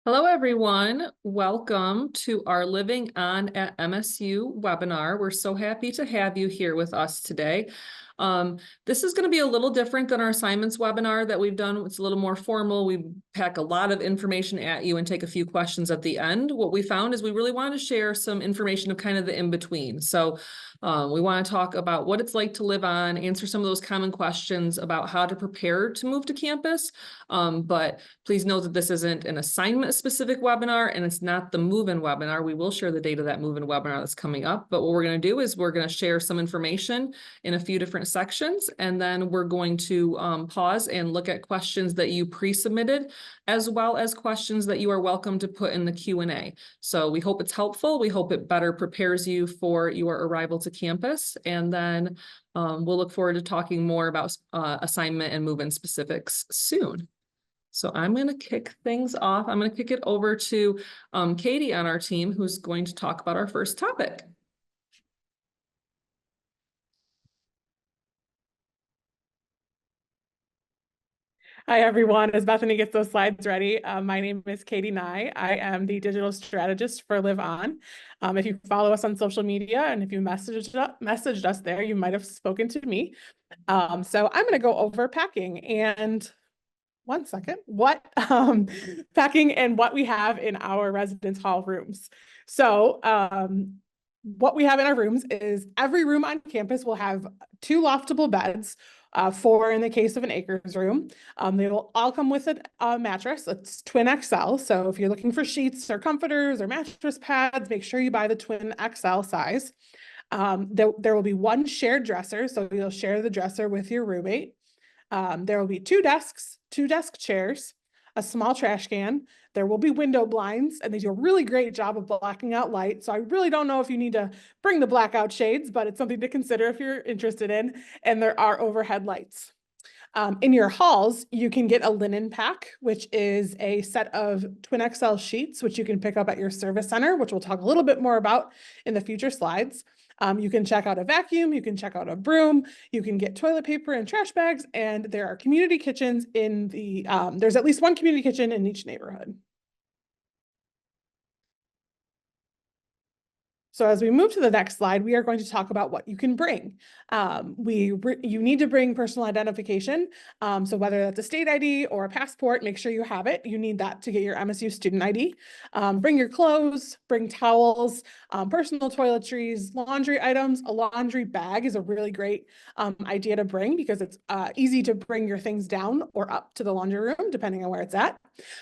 Hello, everyone. Welcome to our Living On at MSU webinar. We're so happy to have you here with us today. This is going to be a little different than our assignments webinar that we've done. It's a little more formal. We pack a lot of information at you and take a few questions at the end. What we found is we really want to share some information of kind of the in-between. So we want to talk about what it's like to live on, answer some of those common questions about how to prepare to move to campus. But please note that this isn't an assignment specific webinar and it's not the move-in webinar. We will share the date of that move-in webinar that's coming up. But what we're going to do is we're going to share some information in a few different sections, and then we're going to pause and look at questions that you pre-submitted, as well as questions that you are welcome to put in the Q&A. So we hope it's helpful. We hope it better prepares you for your arrival to campus, and then we'll look forward to talking more about assignment and move-in specifics soon. So I'm going to kick things off. I'm going to kick it over to Katie on our team, who's going to talk about our first topic. Hi, everyone. As Bethany gets those slides ready, my name is Katie Nye. I am the digital strategist for Live On. If you follow us on social media and if you messaged us there, you might have spoken to me. So I'm going to go over packing and packing and what we have in our residence hall rooms. So what we have in our rooms is every room on campus will have 2 loftable beds. 4 in the case of an ACRES room. They will all come with a mattress. It's twin XL. So if you're looking for sheets or comforters or mattress pads, make sure you buy the twin XL size. There will be 1 shared dresser. So you'll share the dresser with your roommate. There will be 2 desks, 2 desk chairs, a small trash can. There will be window blinds, and they do a really great job of blocking out light. So I really don't know if you need to bring the blackout shades, but it's something to consider if you're interested in. And there are overhead lights. In your halls, you can get a linen pack, which is a set of twin XL sheets, which you can pick up at your service center, which we'll talk a little bit more about in the future slides. You can check out a vacuum, you can check out a broom, you can get toilet paper and trash bags, and there are community kitchens in the, there's at least 1 community kitchen in each neighborhood. So as we move to the next slide, we are going to talk about what you can bring. You need to bring personal identification. So whether that's a state ID or a passport, make sure you have it. You need that to get your MSU student ID. Bring your clothes, bring towels, personal toiletries, laundry items. A laundry bag is a really great idea to bring because it's easy to bring your things down or up to the laundry room, depending on where it's at.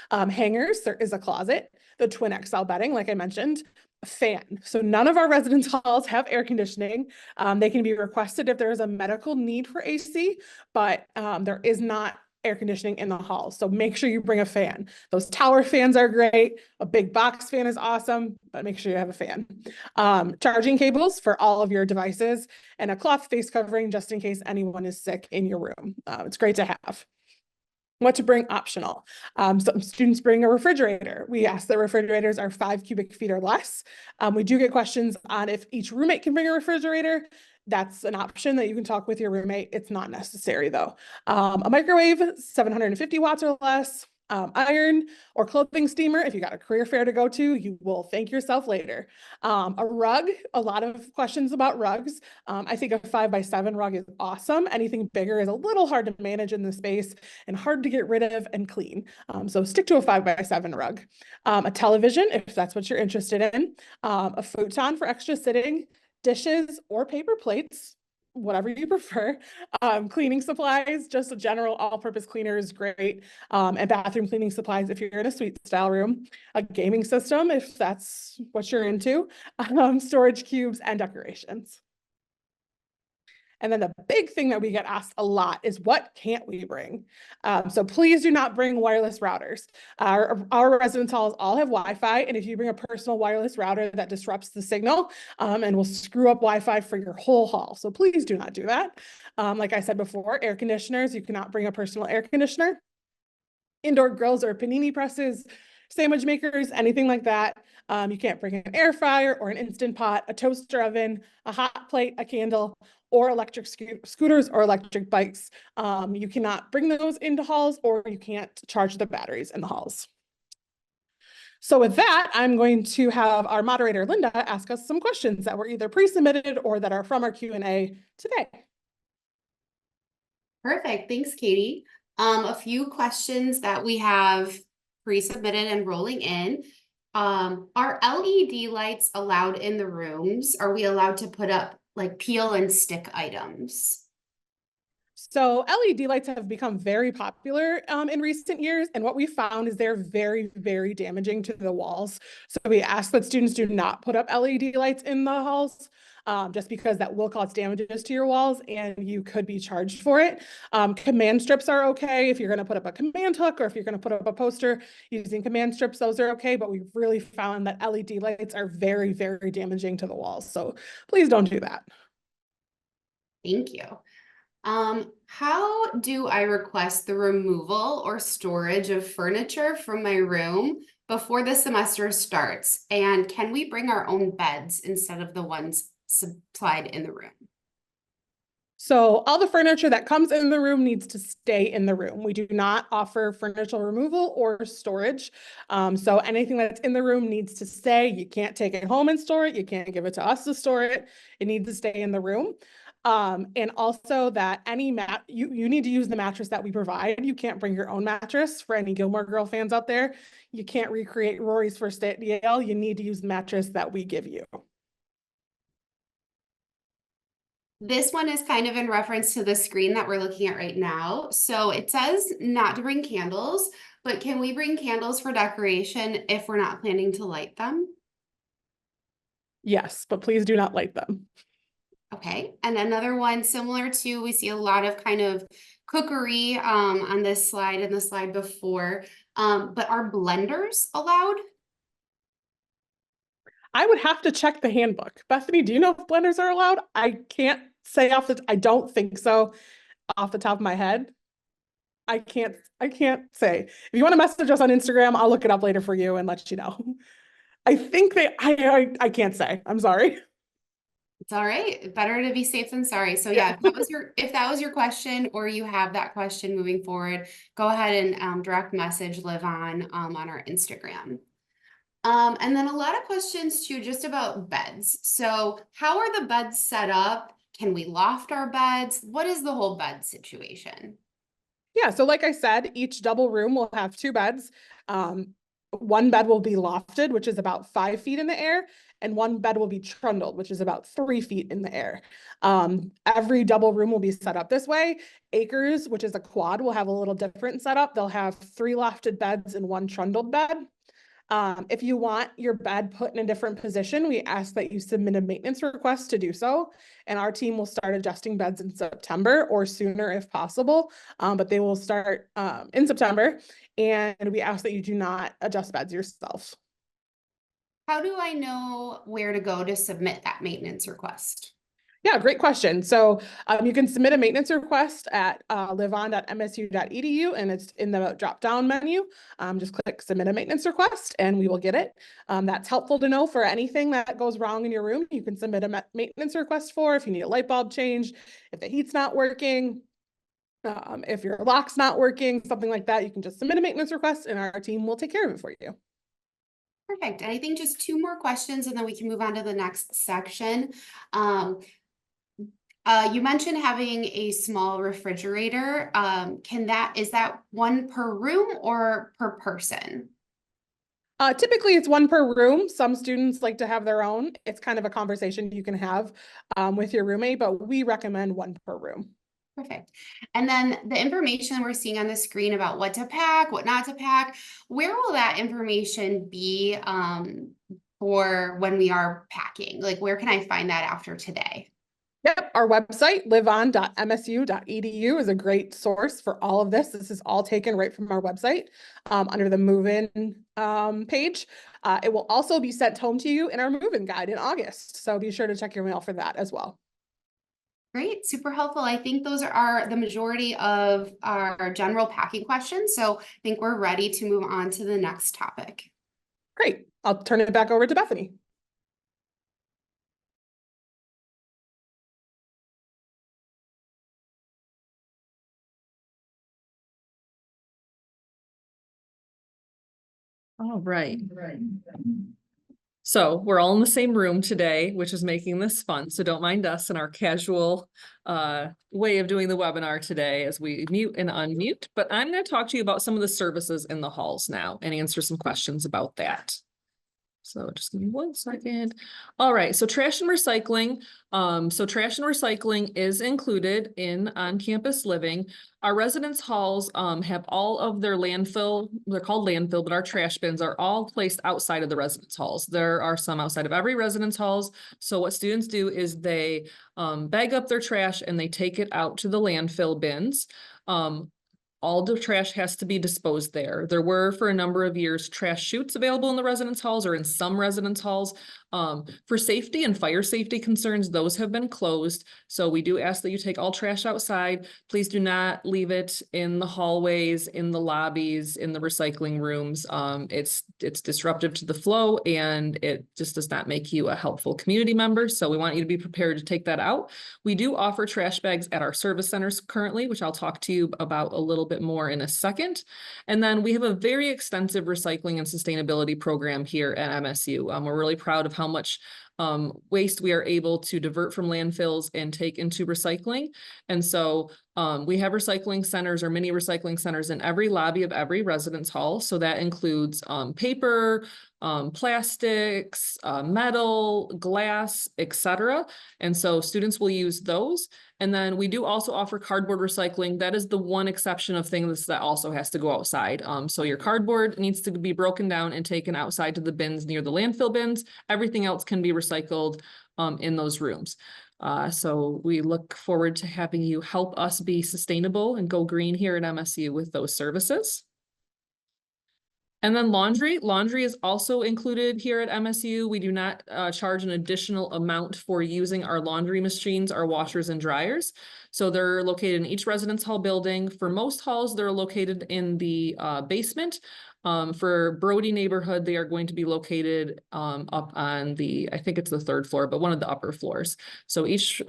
Hangers, there is a closet, the twin XL bedding, like I mentioned. A fan. So none of our residence halls have air conditioning. They can be requested if there is a medical need for AC, but there is not air conditioning in the hall. So make sure you bring a fan. Those tower fans are great. A big box fan is awesome, but make sure you have a fan. Charging cables for all of your devices and a cloth face covering just in case anyone is sick in your room. It's great to have. What to bring optional. Some students bring a refrigerator. We ask that refrigerators are 5 cubic feet or less. We do get questions on if each roommate can bring a refrigerator. That's an option that you can talk with your roommate. It's not necessary though. A microwave, 750 watts or less. Iron or clothing steamer. If you got a career fair to go to, you will thank yourself later. A rug, a lot of questions about rugs. I think a 5x7 rug is awesome. Anything bigger is a little hard to manage in the space and hard to get rid of and clean. So stick to a 5x7 rug. A television, if that's what you're interested in. A futon for extra sitting, dishes or paper plates, whatever you prefer. Cleaning supplies, just a general all-purpose cleaner is great. And bathroom cleaning supplies if you're in a suite style room. A gaming system if that's what you're into. Storage cubes and decorations. And then the big thing that we get asked a lot is what can't we bring? So please do not bring wireless routers. Our residence halls all have Wi-Fi, and if you bring a personal wireless router, that disrupts the signal and will screw up Wi-Fi for your whole hall. So please do not do that. Like I said before, air conditioners, you cannot bring a personal air conditioner. Indoor grills or panini presses, sandwich makers, anything like that. You can't bring an air fryer or an Instant Pot, a toaster oven, a hot plate, a candle, or electric scooters or electric bikes. You cannot bring those into halls, or you can't charge the batteries in the halls. So with that, I'm going to have our moderator, Linda, ask us some questions that were either pre-submitted or that are from our Q&A today. Perfect. Thanks, Katie. A few questions that we have pre-submitted and rolling in. Are LED lights allowed in the rooms? Are we allowed to put up like peel and stick items? So LED lights have become very popular in recent years, and what we found is they're very, very damaging to the walls. So we ask that students do not put up LED lights in the halls, just because that will cause damages to your walls and you could be charged for it. Command strips are okay if you're going to put up a command hook or if you're going to put up a poster using command strips, those are okay, but we've really found that LED lights are very, very damaging to the walls. So please don't do that. Thank you. How do I request the removal or storage of furniture from my room before the semester starts? And can we bring our own beds instead of the ones supplied in the room? So all the furniture that comes in the room needs to stay in the room. We do not offer furniture removal or storage. So anything that's in the room needs to stay. You can't take it home and store it. You can't give it to us to store it. It needs to stay in the room. And also that you need to use the mattress that we provide. You can't bring your own mattress. For any Gilmore Girl fans out there, you can't recreate Rory's first day at Yale. You need to use the mattress that we give you. This one is kind of in reference to the screen that we're looking at right now. So it says not to bring candles, but can we bring candles for decoration if we're not planning to light them? Yes, but please do not light them. Okay, and another one similar to, we see a lot of kind of cookery on this slide and the slide before, but are blenders allowed? I would have to check the handbook. Bethany, do you know if blenders are allowed? I can't say I don't think so off the top of my head. I can't say. If you want to message us on Instagram, I'll look it up later for you and let you know. I think I can't say. I'm sorry. It's all right. Better to be safe than sorry. So yeah, if that was your question or you have that question moving forward, go ahead and direct message Live on our Instagram. And then a lot of questions too, just about beds. So how are the beds set up? Can we loft our beds? What is the whole bed situation? Yeah, so like I said, each double room will have two beds. One bed will be lofted, which is about 5 feet in the air, and one bed will be trundled, which is about 3 feet in the air. Every double room will be set up this way. Acres, which is a quad, will have a little different setup. They'll have 3 lofted beds and 1 trundled bed. If you want your bed put in a different position, we ask that you submit a maintenance request to do so. And our team will start adjusting beds in September or sooner if possible. But they will start in September. And we ask that you do not adjust beds yourself. How do I know where to go to submit that maintenance request? Yeah, great question. So you can submit a maintenance request at liveon.msu.edu and it's in the drop-down menu. Just click submit a maintenance request and we will get it. That's helpful to know for anything that goes wrong in your room. You can submit a maintenance request for if you need a light bulb change, if the heat's not working, if your lock's not working, something like that. You can just submit a maintenance request and our team will take care of it for you. Perfect. And I think just 2 more questions and then we can move on to the next section. You mentioned having a small refrigerator. Is that one per room or per person? Typically it's 1 per room. Some students like to have their own. It's kind of a conversation you can have with your roommate, but we recommend 1 per room. Perfect. And then the information we're seeing on the screen about what to pack, what not to pack, where will that information be for when we are packing? Like, where can I find that after today? Yep, our website, liveon.msu.edu, is a great source for all of this. This is all taken right from our website under the move-in page. It will also be sent home to you in our move-in guide in August. So be sure to check your mail for that as well. Great, super helpful. I think those are the majority of our general packing questions. So I think we're ready to move on to the next topic. Great. I'll turn it back over to Bethany. All right. So we're all in the same room today, which is making this fun. So don't mind us and our casual way of doing the webinar today as we mute and unmute. But I'm going to talk to you about some of the services in the halls now and answer some questions about that. So just give me 1 second. All right, so trash and recycling. So trash and recycling is included in on-campus living. Our residence halls have all of their landfill, they're called landfill, but our trash bins are all placed outside of the residence halls. There are some outside of every residence halls. So what students do is they bag up their trash and they take it out to the landfill bins. All the trash has to be disposed there. There were, for a number of years, trash chutes available in the residence halls or in some residence halls. For safety and fire safety concerns, those have been closed. So we do ask that you take all trash outside. Please do not leave it in the hallways, in the lobbies, in the recycling rooms. It's disruptive to the flow and it just does not make you a helpful community member. So we want you to be prepared to take that out. We do offer trash bags at our service centers currently, which I'll talk to you about a little bit more in a second. And then we have a very extensive recycling and sustainability program here at MSU. We're really proud of how much waste we are able to divert from landfills and take into recycling. And so we have recycling centers or mini recycling centers in every lobby of every residence hall. So that includes paper, plastics, metal, glass, etc. And so students will use those. And then we do also offer cardboard recycling. That is the one exception of things that also has to go outside. So your cardboard needs to be broken down and taken outside to the bins near the landfill bins. Everything else can be recycled in those rooms. So we look forward to having you help us be sustainable and go green here at MSU with those services. And then laundry. Laundry is also included here at MSU. We do not charge an additional amount for using our laundry machines, our washers and dryers. So they're located in each residence hall building. For most halls, they're located in the basement. For Brody neighborhood, they are going to be located up on the, I think it's the 3rd floor, but one of the upper floors. So each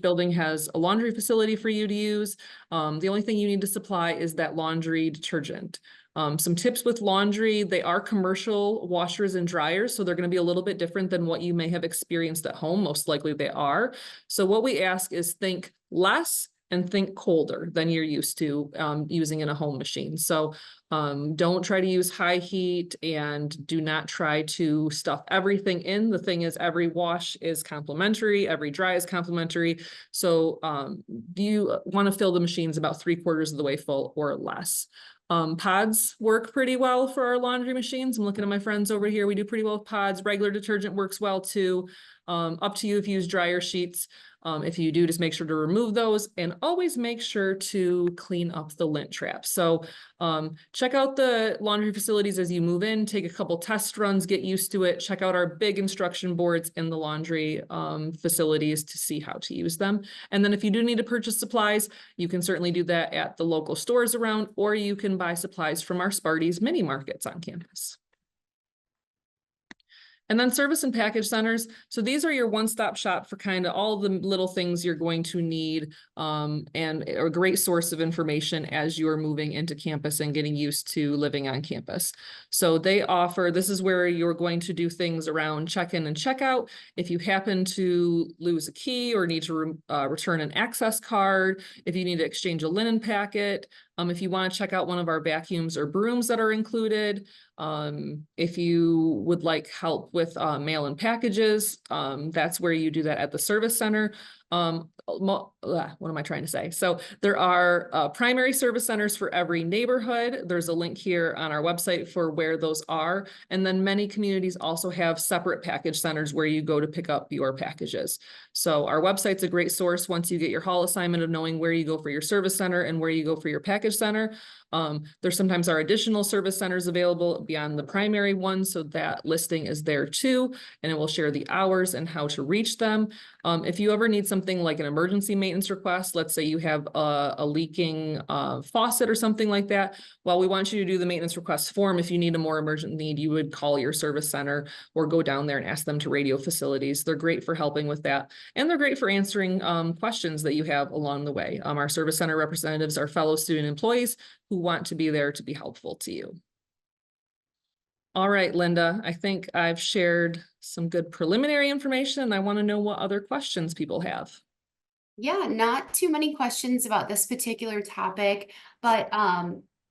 building has a laundry facility for you to use. The only thing you need to supply is that laundry detergent. Some tips with laundry, they are commercial washers and dryers, so they're going to be a little bit different than what you may have experienced at home. Most likely they are. So what we ask is think less and think colder than you're used to using in a home machine. So don't try to use high heat and do not try to stuff everything in. The thing is, every wash is complimentary, every dry is complimentary. So you want to fill the machines about 3/4 of the way full or less. Pods work pretty well for our laundry machines. I'm looking at my friends over here. We do pretty well with pods. Regular detergent works well too. Up to you if you use dryer sheets. If you do, just make sure to remove those and always make sure to clean up the lint trap. So check out the laundry facilities as you move in, take a couple test runs, get used to it, check out our big instruction boards in the laundry facilities to see how to use them. And then if you do need to purchase supplies, you can certainly do that at the local stores around, or you can buy supplies from our Sparty's mini markets on campus. And then service and package centers. So these are your one-stop shop for kind of all the little things you're going to need and a great source of information as you're moving into campus and getting used to living on campus. So they offer, this is where you're going to do things around check-in and check-out. If you happen to lose a key or need to return an access card, if you need to exchange a linen packet, if you want to check out one of our vacuums or brooms that are included, if you would like help with mail-in packages, that's where you do that at the service center. What am I trying to say? So there are primary service centers for every neighborhood. There's a link here on our website for where those are. And then many communities also have separate package centers where you go to pick up your packages. So our website's a great source once you get your hall assignment of knowing where you go for your service center and where you go for your package center. There sometimes are additional service centers available beyond the primary one, so that listing is there too, and it will share the hours and how to reach them. If you ever need something like an emergency maintenance request, let's say you have a leaking faucet or something like that, well, we want you to do the maintenance request form. If you need a more emergent need, you would call your service center or go down there and ask them to radio facilities. They're great for helping with that, and they're great for answering questions that you have along the way. Our service center representatives are fellow student employees who want to be there to be helpful to you. All right, Linda, I think I've shared some good preliminary information, and I want to know what other questions people have. Yeah, not too many questions about this particular topic, but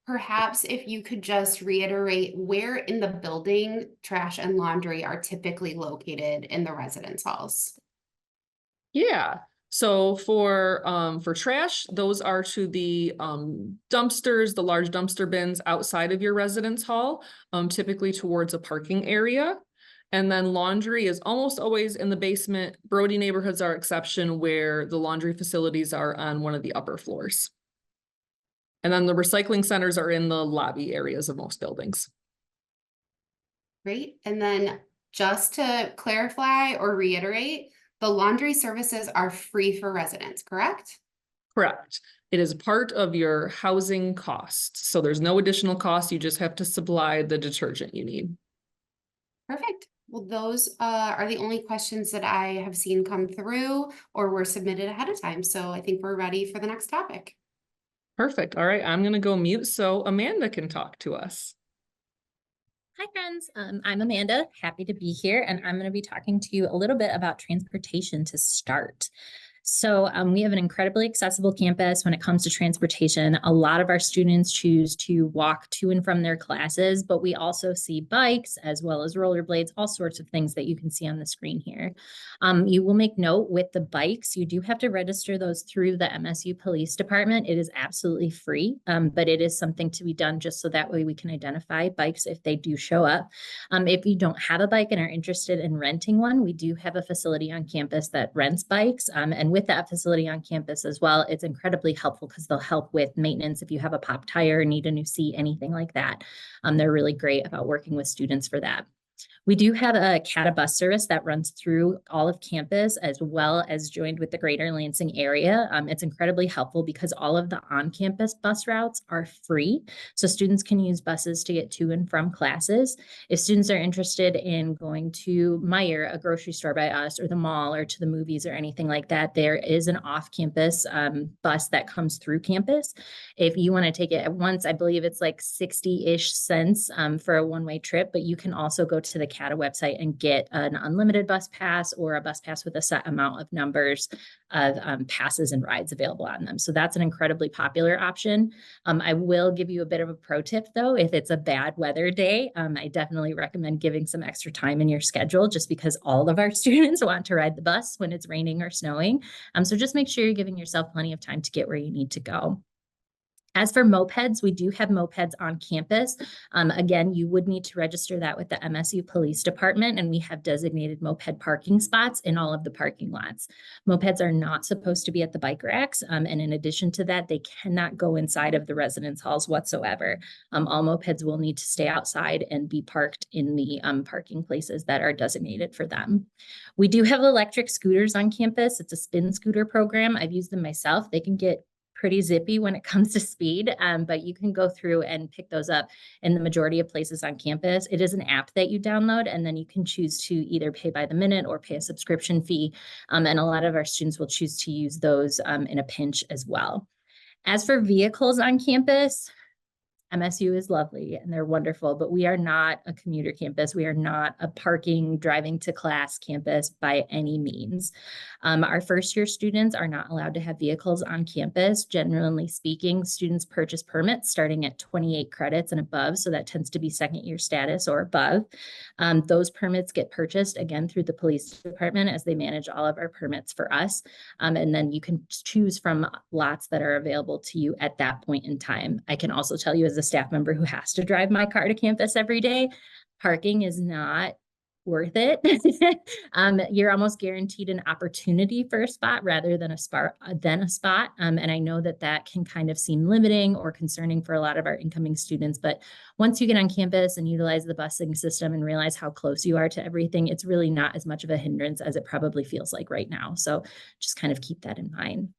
perhaps if you could just reiterate where in the building trash and laundry are typically located in the residence halls. Yeah, so for trash, those are to the dumpsters, the large dumpster bins outside of your residence hall, typically towards a parking area. And then laundry is almost always in the basement. Brody neighborhoods are exception where the laundry facilities are on one of the upper floors. And then the recycling centers are in the lobby areas of most buildings. Great. And then just to clarify or reiterate, the laundry services are free for residents, correct? Correct. It is part of your housing cost. So there's no additional cost. You just have to supply the detergent you need. Perfect. Well, those are the only questions that I have seen come through or were submitted ahead of time. So I think we're ready for the next topic. Perfect. All right. I'm going to go mute so Amanda can talk to us. Hi friends, I'm Amanda, happy to be here, and I'm going to be talking to you a little bit about transportation to start. So we have an incredibly accessible campus when it comes to transportation. A lot of our students choose to walk to and from their classes, but we also see bikes as well as rollerblades, all sorts of things that you can see on the screen here. You will make note with the bikes, you do have to register those through the MSU Police Department. It is absolutely free, but it is something to be done just so that way we can identify bikes if they do show up. If you don't have a bike and are interested in renting one, we do have a facility on campus that rents bikes, and with that facility on campus as well, it's incredibly helpful because they'll help with maintenance if you have a pop tire, need a new seat, anything like that. They're really great about working with students for that. We do have a CATA bus service that runs through all of campus as well as joined with the greater Lansing area. It's incredibly helpful because all of the on-campus bus routes are free. So students can use buses to get to and from classes. If students are interested in going to Meijer, a grocery store by us, or the mall, or to the movies or anything like that, there is an off-campus bus that comes through campus. If you want to take it at once, I believe it's like 60-ish cents for a one-way trip, but you can also go to the CATA website and get an unlimited bus pass or a bus pass with a set amount of numbers of passes and rides available on them. So that's an incredibly popular option. I will give you a bit of a pro tip though. If it's a bad weather day, I definitely recommend giving some extra time in your schedule just because all of our students want to ride the bus when it's raining or snowing. So just make sure you're giving yourself plenty of time to get where you need to go. As for mopeds, we do have mopeds on campus. Again, you would need to register that with the MSU Police Department, and we have designated moped parking spots in all of the parking lots. Mopeds are not supposed to be at the bike racks, and in addition to that, they cannot go inside of the residence halls whatsoever. All mopeds will need to stay outside and be parked in the parking places that are designated for them. We do have electric scooters on campus. It's a spin scooter program. I've used them myself. They can get pretty zippy when it comes to speed, but you can go through and pick those up in the majority of places on campus. It is an app that you download, and then you can choose to either pay by the minute or pay a subscription fee. And a lot of our students will choose to use those in a pinch as well. As for vehicles on campus, MSU is lovely and they're wonderful, but we are not a commuter campus. We are not a parking, driving to class campus by any means. Our first year students are not allowed to have vehicles on campus. Generally speaking, students purchase permits starting at 28 credits and above. So that tends to be second year status or above. Those permits get purchased again through the police department as they manage all of our permits for us. And then you can choose from lots that are available to you at that point in time. I can also tell you as a staff member who has to drive my car to campus every day, parking is not worth it. You're almost guaranteed an opportunity for a spot rather than a spot. And I know that that can kind of seem limiting or concerning for a lot of our incoming students. But once you get on campus and utilize the busing system and realize how close you are to everything, it's really not as much of a hindrance as it probably feels like right now. So just kind of keep that in mind.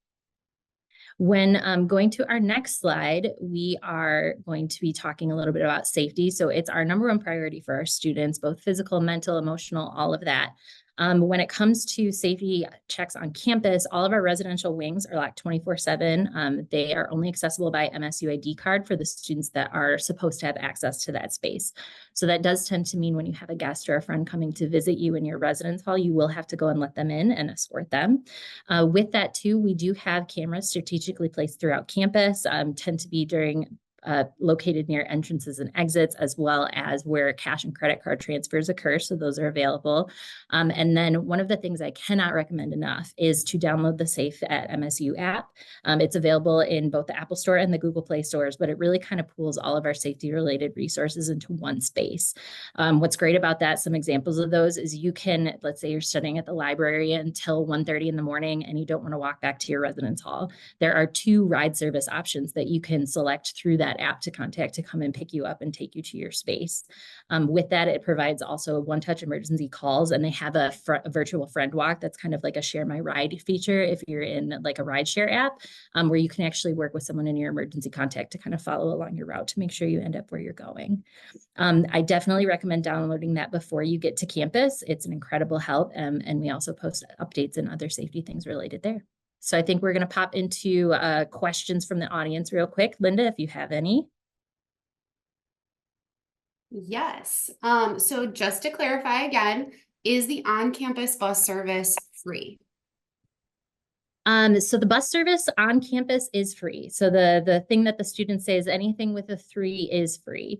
When going to our next slide, we are going to be talking a little bit about safety. So it's our number one priority for our students, both physical, mental, emotional, all of that. When it comes to safety checks on campus, all of our residential wings are locked 24/7. They are only accessible by MSU ID card for the students that are supposed to have access to that space. So that does tend to mean when you have a guest or a friend coming to visit you in your residence hall, you will have to go and let them in and escort them. With that too, we do have cameras strategically placed throughout campus, tend to be located near entrances and exits, as well as where cash and credit card transfers occur. So those are available. And then one of the things I cannot recommend enough is to download the Safe at MSU app. It's available in both the Apple Store and the Google Play stores, but it really kind of pools all of our safety related resources into one space. What's great about that, some examples of those is you can, let's say you're studying at the library until 1:30 in the morning and you don't want to walk back to your residence hall. There are 2 ride service options that you can select through that app to contact to come and pick you up and take you to your space. With that, it provides also one-touch emergency calls, and they have a virtual friend walk that's kind of like a share my ride feature if you're in like a rideshare app, where you can actually work with someone in your emergency contact to kind of follow along your route to make sure you end up where you're going. I definitely recommend downloading that before you get to campus. It's an incredible help, and we also post updates and other safety things related there. So I think we're going to pop into questions from the audience real quick. Linda, if you have any. Yes. So just to clarify again, is the on-campus bus service free? So the bus service on campus is free. So the thing that the students say is anything with a 3 is free.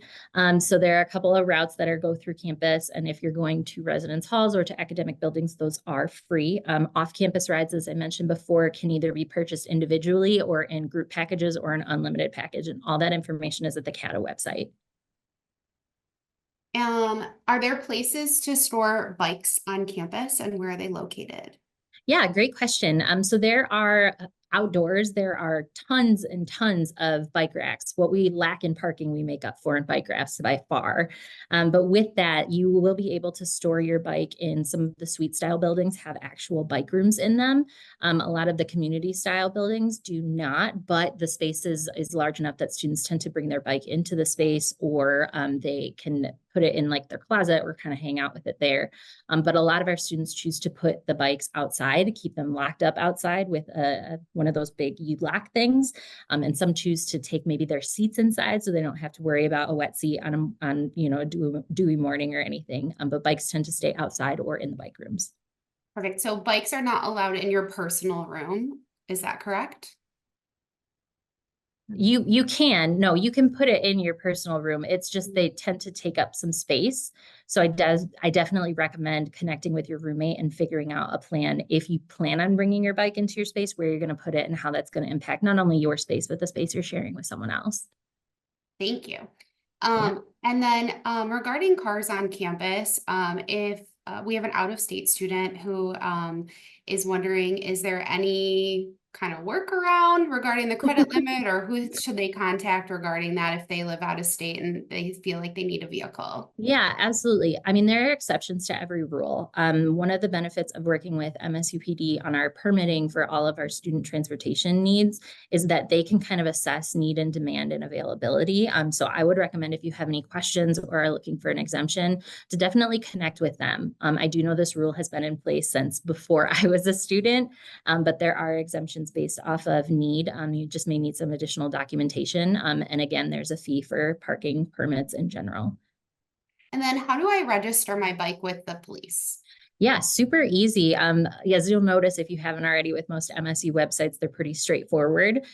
So there are a couple of routes that go through campus, and if you're going to residence halls or to academic buildings, those are free. Off-campus rides, as I mentioned before, can either be purchased individually or in group packages or an unlimited package, and all that information is at the CATA website. Are there places to store bikes on campus, and where are they located? Yeah, great question. So there are outdoors, there are tons and tons of bike racks. What we lack in parking, we make up for in bike racks by far. But with that, you will be able to store your bike in some of the suite style buildings have actual bike rooms in them. A lot of the community style buildings do not, but the space is large enough that students tend to bring their bike into the space, or they can put it in like their closet or kind of hang out with it there. But a lot of our students choose to put the bikes outside, keep them locked up outside with one of those big U-lock things. And some choose to take maybe their seats inside so they don't have to worry about a wet seat on a dewy morning or anything. But bikes tend to stay outside or in the bike rooms. Perfect. So bikes are not allowed in your personal room. Is that correct? You can put it in your personal room. It's just they tend to take up some space. So I definitely recommend connecting with your roommate and figuring out a plan if you plan on bringing your bike into your space, where you're going to put it and how that's going to impact not only your space, but the space you're sharing with someone else. Thank you. And then regarding cars on campus, if we have an out-of-state student who is wondering, is there any kind of workaround regarding the credit limit, or who should they contact regarding that if they live out of state and they feel like they need a vehicle? Yeah, absolutely. I mean, there are exceptions to every rule. One of the benefits of working with MSUPD on our permitting for all of our student transportation needs is that they can kind of assess need and demand and availability. So I would recommend, if you have any questions or are looking for an exemption, to definitely connect with them. I do know this rule has been in place since before I was a student, but there are exemptions based off of need. You just may need some additional documentation. And again, there's a fee for parking permits in general. And then how do I register my bike with the police? Yeah, super easy. As you'll notice, if you haven't already, with most MSU websites, they're pretty straightforward.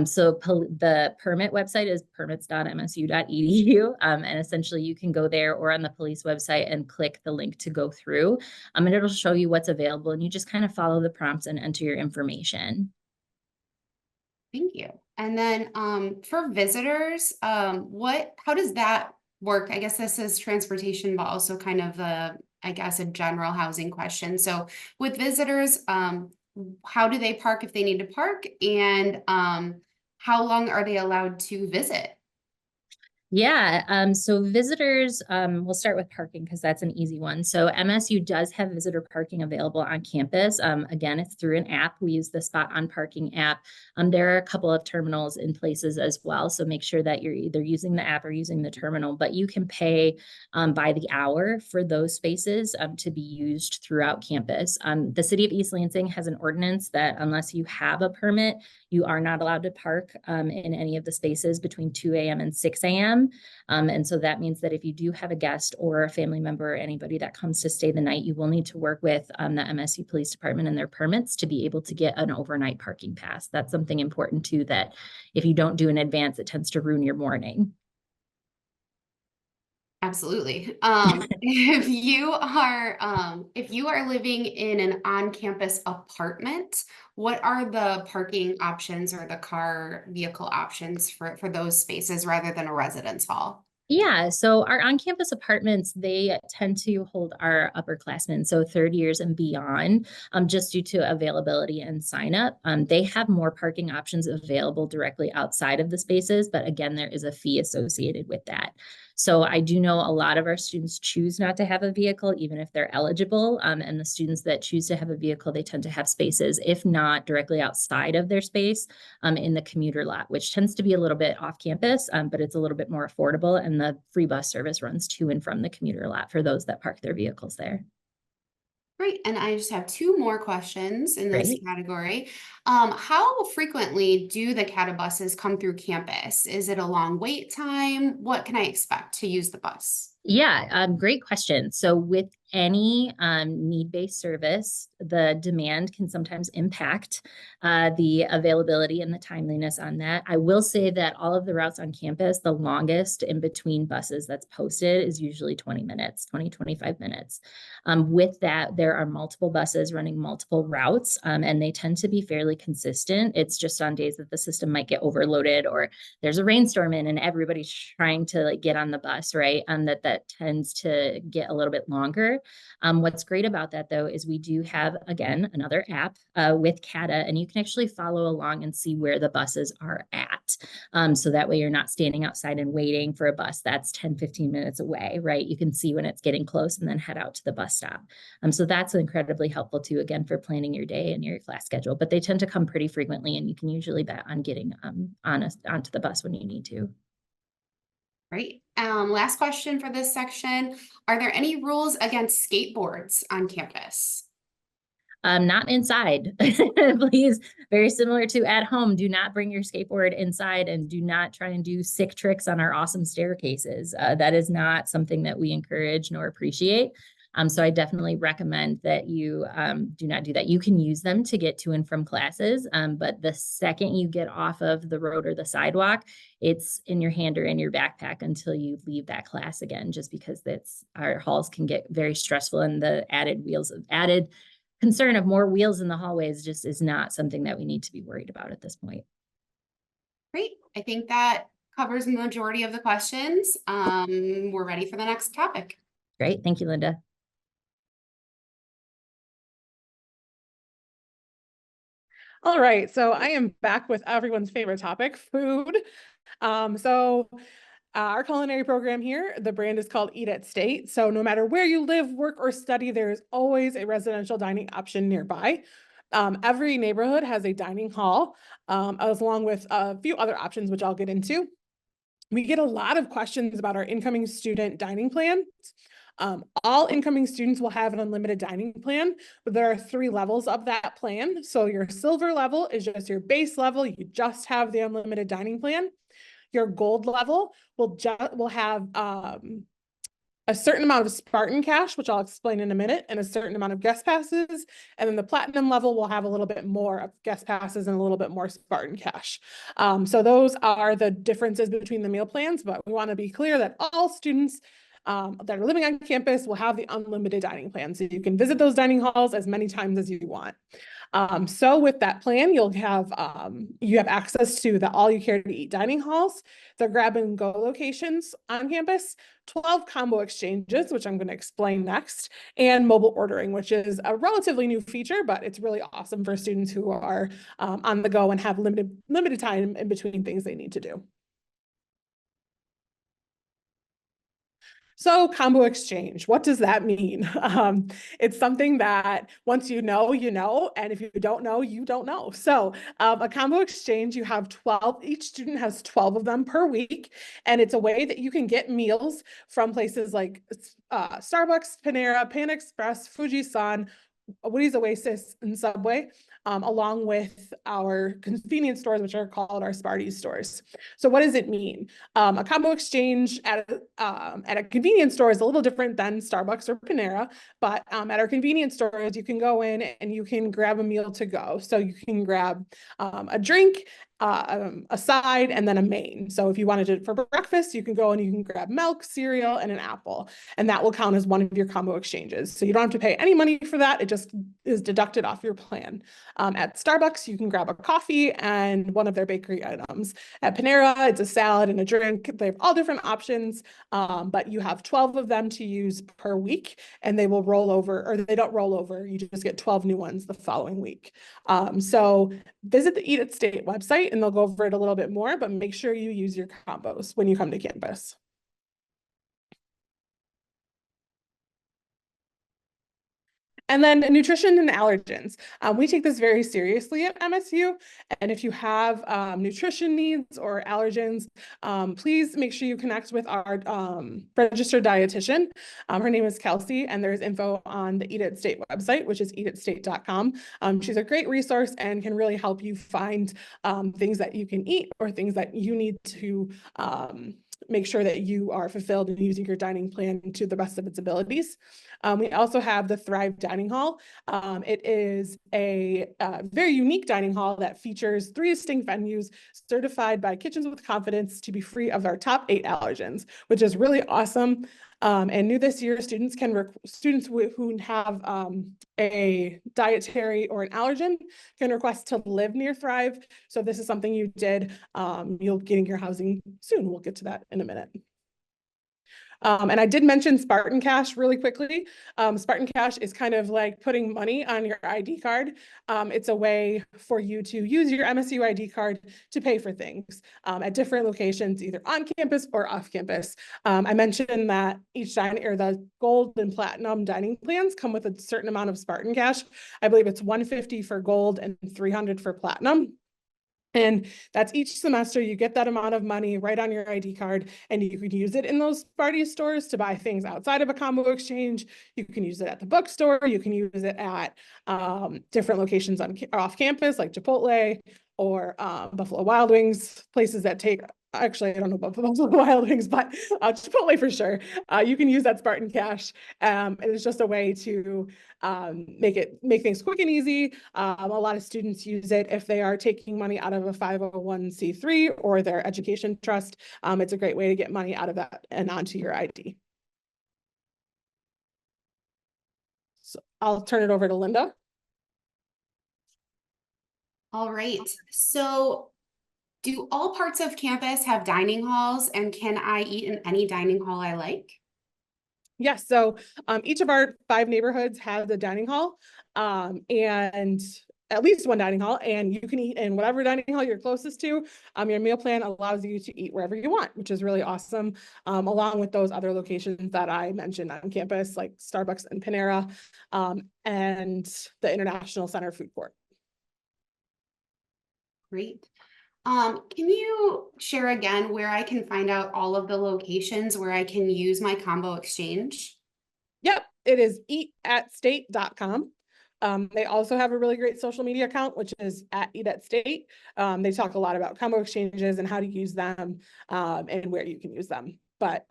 So the permit website is permits.msu.edu. And essentially you can go there or on the police website and click the link to go through. And it'll show you what's available, and you just kind of follow the prompts and enter your information. Thank you. And then for visitors, how does that work? I guess this is transportation, but also kind of a general housing question. So with visitors, how do they park if they need to park? And how long are they allowed to visit? Yeah, so visitors, we'll start with parking because that's an easy one. So MSU does have visitor parking available on campus. Again, it's through an app. We use the Spot on Parking app. There are a couple of terminals in places as well. So make sure that you're either using the app or using the terminal, but you can pay by the hour for those spaces to be used throughout campus. The city of East Lansing has an ordinance that unless you have a permit, you are not allowed to park in any of the spaces between 2 a.m. and 6 a.m. And so that means that if you do have a guest or a family member or anybody that comes to stay the night, you will need to work with the MSU Police Department and their permits to be able to get an overnight parking pass. That's something important too, that if you don't do in advance, it tends to ruin your morning. Absolutely. If you are living in an on-campus apartment, what are the parking options or the car vehicle options for those spaces rather than a residence hall? Yeah, so our on-campus apartments, they tend to hold our upperclassmen, so third years and beyond, just due to availability and sign up. They have more parking options available directly outside of the spaces, but again, there is a fee associated with that. So I do know a lot of our students choose not to have a vehicle, even if they're eligible. And the students that choose to have a vehicle, they tend to have spaces, if not directly outside of their space, in the commuter lot, which tends to be a little bit off campus, but it's a little bit more affordable. And the free bus service runs to and from the commuter lot for those that park their vehicles there. Great. And I just have two more questions in this Great. category. How frequently do the CATA buses come through campus? Is it a long wait time? What can I expect to use the bus? Yeah, great question. So with any need-based service, the demand can sometimes impact the availability and the timeliness on that. I will say that all of the routes on campus, the longest in between buses that's posted is usually 20 minutes, 25 minutes. With that, there are multiple buses running multiple routes, and they tend to be fairly consistent. It's just on days that the system might get overloaded or there's a rainstorm in and everybody's trying to like get on the bus, right? That tends to get a little bit longer. What's great about that though is we do have, again, another app with CATA, and you can actually follow along and see where the buses are at. So that way you're not standing outside and waiting for a bus that's 10, 15 minutes away, right? You can see when it's getting close and then head out to the bus stop. So that's incredibly helpful too, again, for planning your day and your class schedule, but they tend to come pretty frequently and you can usually bet on getting onto the bus when you need to. Great. Last question for this section. Are there any rules against skateboards on campus? Not inside. Please, very similar to at home, do not bring your skateboard inside and do not try and do sick tricks on our awesome staircases. That is not something that we encourage nor appreciate. So I definitely recommend that you do not do that. You can use them to get to and from classes, but the second you get off of the road or the sidewalk, it's in your hand or in your backpack until you leave that class again, just because our halls can get very stressful and the added concern of more wheels in the hallways just is not something that we need to be worried about at this point. Great. I think that covers the majority of the questions. We're ready for the next topic. Great. Thank you, Linda. All right, so I am back with everyone's favorite topic, food. Our culinary program here, the brand is called Eat at State. So no matter where you live, work, or study, there's always a residential dining option nearby. Every neighborhood has a dining hall, along with a few other options, which I'll get into. We get a lot of questions about our incoming student dining plan. All incoming students will have an unlimited dining plan, but there are 3 levels of that plan. So your silver level is just your base level. You just have the unlimited dining plan. Your gold level will have a certain amount of Spartan cash, which I'll explain in a minute, and a certain amount of guest passes. And then the platinum level will have a little bit more of guest passes and a little bit more Spartan cash. So those are the differences between the meal plans, but we want to be clear that all students that are living on campus will have the unlimited dining plan. So you can visit those dining halls as many times as you want. So with that plan, you have access to the all you care to eat dining halls, the grab and go locations on campus, 12 combo exchanges, which I'm going to explain next, and mobile ordering, which is a relatively new feature, but it's really awesome for students who are on the go and have limited time in between things they need to do. So combo exchange, what does that mean? It's something that once you know, and if you don't know, you don't know. So a combo exchange, you have 12, each student has 12 of them per week. And it's a way that you can get meals from places like Starbucks, Panera, Pan Express, Fuji-san, Woody's Oasis, and Subway, along with our convenience stores, which are called our Sparties stores. So what does it mean? A combo exchange at a convenience store is a little different than Starbucks or Panera, but at our convenience stores, you can go in and you can grab a meal to go. So you can grab a drink, a side, and then a main. So if you wanted it for breakfast, you can go and you can grab milk, cereal, and an apple, and that will count as one of your combo exchanges. So you don't have to pay any money for that. It just is deducted off your plan. At Starbucks, you can grab a coffee and one of their bakery items. At Panera, it's a salad and a drink. They have all different options, but you have 12 of them to use per week, and they will roll over, or they don't roll over. You just get 12 new ones the following week. So visit the Eat at State website and they'll go over it a little bit more, but make sure you use your combos when you come to campus. And then nutrition and allergens. We take this very seriously at MSU. And if you have nutrition needs or allergens, please make sure you connect with our registered dietitian. Her name is Kelsey, and there's info on the Eat at State website, which is eatatstate.com. She's a great resource and can really help you find things that you can eat or things that you need to make sure that you are fulfilled in using your dining plan to the best of its abilities. We also have the Thrive Dining Hall. It is a very unique dining hall that features 3 distinct venues certified by Kitchens with Confidence to be free of our top 8 allergens, which is really awesome. And new this year, students who have a dietary or an allergen can request to live near Thrive. So this is something you did. You'll get in your housing soon. We'll get to that in a minute. And I did mention Spartan Cash really quickly. Spartan Cash is kind of like putting money on your ID card. It's a way for you to use your MSU ID card to pay for things at different locations, either on campus or off campus. I mentioned that each dining or the gold and platinum dining plans come with a certain amount of Spartan Cash. I believe it's $150 for gold and $300 for platinum. And that's each semester, you get that amount of money right on your ID card, and you can use it in those Sparties stores to buy things outside of a combo exchange. You can use it at the bookstore. You can use it at different locations off campus, like Chipotle or Buffalo Wild Wings, places that take, actually, I don't know about Buffalo Wild Wings, but Chipotle for sure. You can use that Spartan Cash. It's just a way to make things quick and easy. A lot of students use it if they are taking money out of a 501c3 or their education trust. It's a great way to get money out of that and onto your ID. So I'll turn it over to Linda. All right. So do all parts of campus have dining halls, and can I eat in any dining hall I like? Yes, so each of our 5 neighborhoods has a dining hall and at least one dining hall, and you can eat in whatever dining hall you're closest to. Your meal plan allows you to eat wherever you want, which is really awesome, along with those other locations that I mentioned on campus, like Starbucks and Panera, and the International Center Food Court. Great. Can you share again where I can find out all of the locations where I can use my combo exchange? Yep, it is eatatstate.com. They also have a really great social media account, which is at Eat at State. They talk a lot about combo exchanges and how to use them and where you can use them. But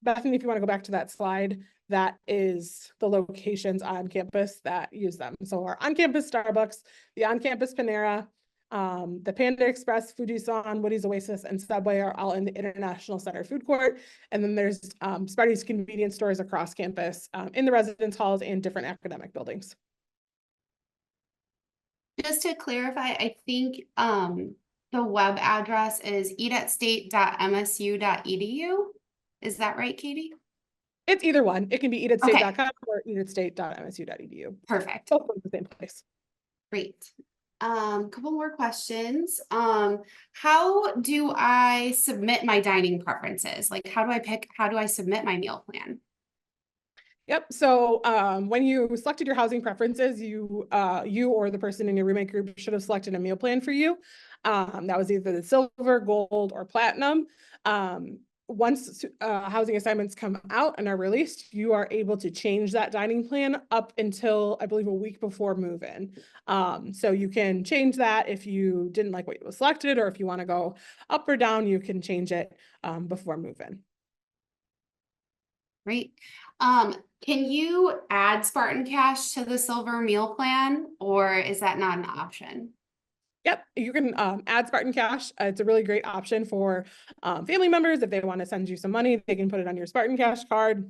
Bethany, if you want to go back to that slide, that is the locations on campus that use them. So our on-campus Starbucks, the on-campus Panera, the Panda Express, Fuji-san, Woody's Oasis, and Subway are all in the International Center Food Court. And then there's Sparties convenience stores across campus in the residence halls and different academic buildings. Just to clarify, I think the web address is eatatstate.msu.edu. Is that right, Katie? It's either one. It can be eatatstate.com or eatatstate.msu.edu. Perfect. Both in the same place. Great. Couple more questions. How do I submit my dining preferences? Like, how do I submit my meal plan? Yep. So when you selected your housing preferences, you or the person in your roommate group should have selected a meal plan for you. That was either the silver, gold, or platinum. Once housing assignments come out and are released, you are able to change that dining plan up until, I believe, a week before move-in. So you can change that if you didn't like what was selected, or if you want to go up or down, you can change it before move-in. Great. Can you add Spartan Cash to the silver meal plan, or is that not an option? Yep, you can add Spartan Cash. It's a really great option for family members. If they want to send you some money, they can put it on your Spartan Cash card.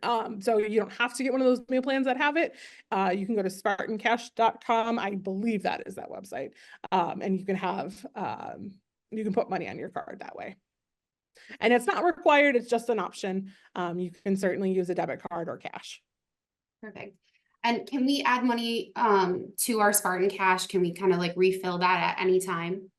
So you don't have to get one of those meal plans that have it. You can go to spartancash.com. I believe that is that website. And you can have, you can put money on your card that way. And it's not required, it's just an option. You can certainly use a debit card or cash. Perfect. And can we add money to our Spartan Cash? Can we kind of like refill that at any time?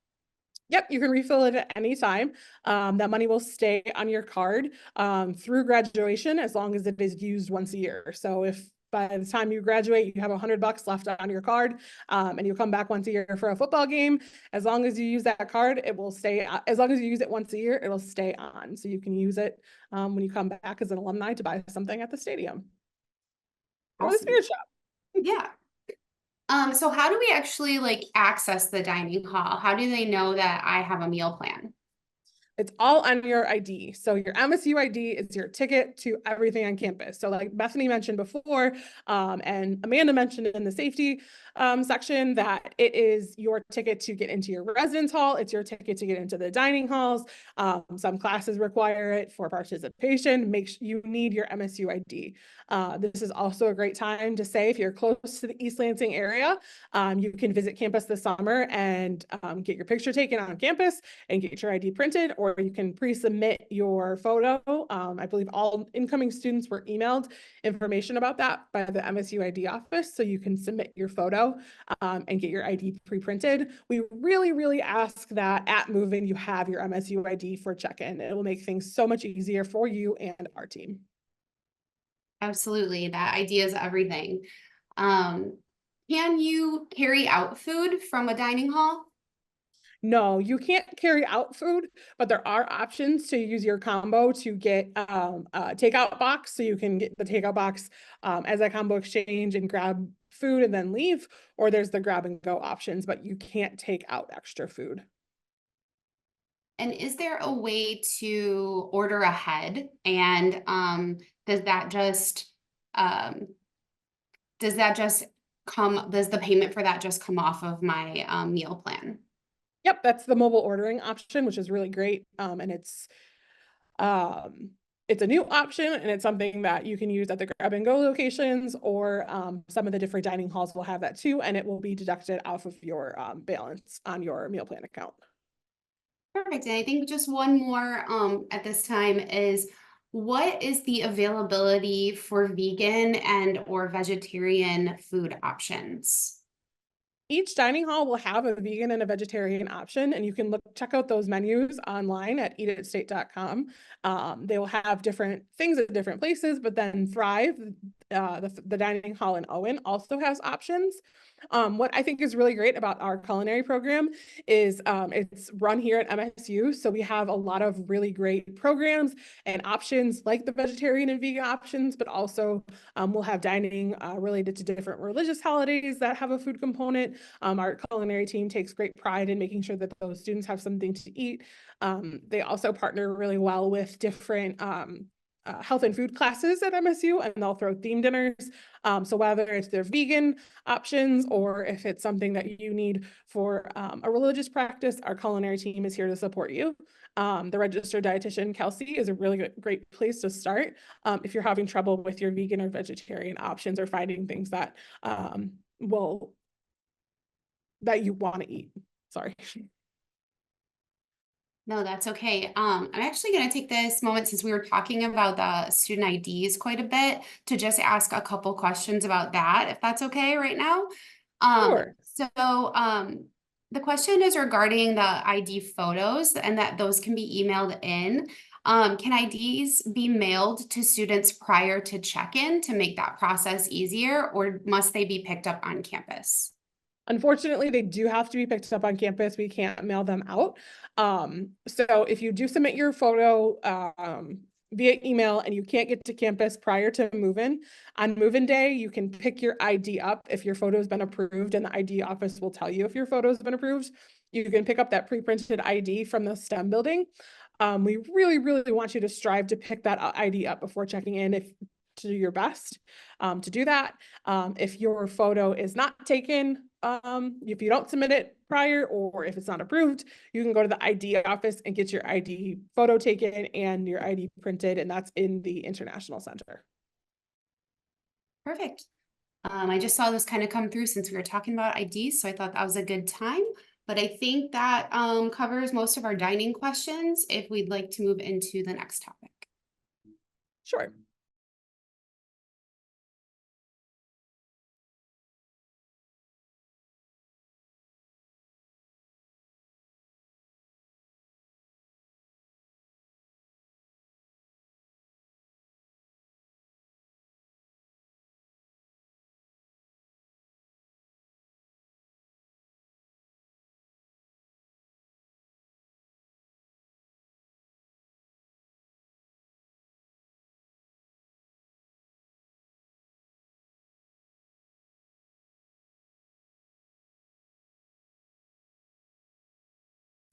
Yep, you can refill it at any time. That money will stay on your card through graduation as long as it is used once a year. So if by the time you graduate, you have $100 left on your card, and you come back once a year for a football game, as long as you use that card, it will stay, as long as you use it once a year, it'll stay on. So you can use it when you come back as an alumni to buy something at the stadium. Or the Awesome. spirit shop. Yeah. So how do we actually like access the dining hall? How do they know that I have a meal plan? It's all on your ID. So your MSU ID is your ticket to everything on campus. So like Bethany mentioned before, and Amanda mentioned in the safety section, that it is your ticket to get into your residence hall. It's your ticket to get into the dining halls. Some classes require it for participation. Make sure you need your MSU ID. This is also a great time to say, if you're close to the East Lansing area, you can visit campus this summer and get your picture taken on campus and get your ID printed, or you can pre-submit your photo. I believe all incoming students were emailed information about that by the MSU ID office, so you can submit your photo and get your ID pre-printed. We really ask that at move-in you have your MSU ID for check-in. It will make things so much easier for you and our team. Absolutely. That idea is everything. Can you carry out food from a dining hall? No, you can't carry out food, but there are options to use your combo to get a takeout box. So you can get the takeout box as a combo exchange and grab food and then leave, or there's the grab and go options, but you can't take out extra food. And is there a way to order ahead? And does the payment for that just come off of my meal plan? Yep, that's the mobile ordering option, which is really great. And it's a new option, and it's something that you can use at the grab and go locations, or some of the different dining halls will have that too, and it will be deducted off of your balance on your meal plan account. Perfect. And I think just one more at this time is, what is the availability for vegan and or vegetarian food options? Each dining hall will have a vegan and a vegetarian option, and you can check out those menus online at eatatstate.com. They will have different things at different places, but then Thrive, the dining hall in Owen, also has options. What I think is really great about our culinary program is it's run here at MSU. So we have a lot of really great programs and options like the vegetarian and vegan options, but also we'll have dining related to different religious holidays that have a food component. Our culinary team takes great pride in making sure that those students have something to eat. They also partner really well with different health and food classes at MSU, and they'll throw theme dinners. So whether it's their vegan options or if it's something that you need for a religious practice, our culinary team is here to support you. The registered dietitian, Kelsey, is a really great place to start if you're having trouble with your vegan or vegetarian options, or finding things that that you want to eat. Sorry. No, that's okay. I'm actually going to take this moment, since we were talking about the student IDs quite a bit, to just ask a couple questions about that, if that's okay right now. Sure. So, the question is regarding the ID photos and that those can be emailed in. Can IDs be mailed to students prior to check-in to make that process easier, or must they be picked up on campus? Unfortunately, they do have to be picked up on campus. We can't mail them out. So if you do submit your photo via email and you can't get to campus prior to move-in, on move-in day, you can pick your ID up if your photo has been approved, and the ID office will tell you if your photo has been approved. You can pick up that pre-printed ID from the STEM building. We really, really want you to strive to pick that ID up before checking in, if to do your best to do that. If your photo is not taken, if you don't submit it prior, or if it's not approved, you can go to the ID office and get your ID photo taken and your ID printed, and that's in the International Center. Perfect. I just saw this kind of come through since we were talking about IDs, so I thought that was a good time. But I think that covers most of our dining questions if we'd like to move into the next topic. Sure.